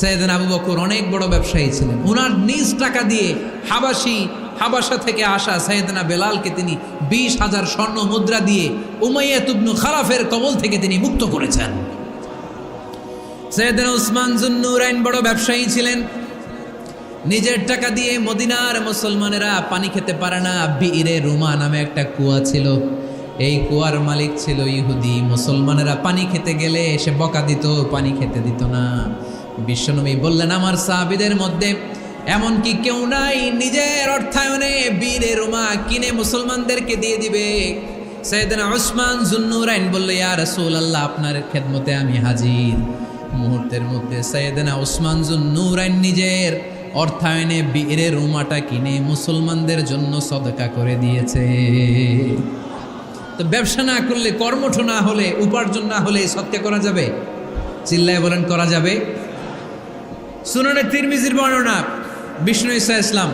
সাইয়েদনা আবু বকর অনেক বড় ব্যবসায়ী ছিলেন। ওনার নিজ টাকা দিয়ে হাবাসা থেকে আসা সাইয়েদনা বেলালকে তিনি 20,000 স্বর্ণ মুদ্রা দিয়ে উমাইয়া ইবনে খালাফের কবল থেকে তিনি মুক্ত করেছেন। সাইয়েদনা উসমান যুন্নুরাইন বড় ব্যবসায়ী ছিলেন। নিজের টাকা দিয়ে মদিনার মুসলমানেরা পানি খেতে পারে না, বিইরে রুমা নামে একটা কুয়া ছিল, এই কুয়ার মালিক ছিল ইহুদি। মুসলমানেরা পানি খেতে গেলে এসে বকা দিত, পানি খেতে দিত না। বিশ্বনবী বললেন, আমার সাহাবীদের মধ্যে এমন কি কেউ নাই নিজের অর্থায়নে বীরে রুমা কিনে মুসলমানদেরকে দিয়ে দিবে? সাইয়েদনা উসমান যুন্নুরাইন বলল, ইয়া রাসূলুল্লাহ, আপনার খেদমতে আমি হাজির। মুহূর্তের মধ্যে সাইয়েদনা উসমান যুন্নুরাইন নিজের অর্থায়নে বীরে রুমাটা কিনে মুসলমানদের জন্য সদকা করে দিয়েছে। তো ব্যবসা না করলে, কর্মঠ না হলে, উপার্জন না হলে সদকা করা যাবে? চিল্লায় বলেন, করা যাবে? সুনানে তিরমিজির বর্ণনা, বিষ্ণু ঈসা ইসলাম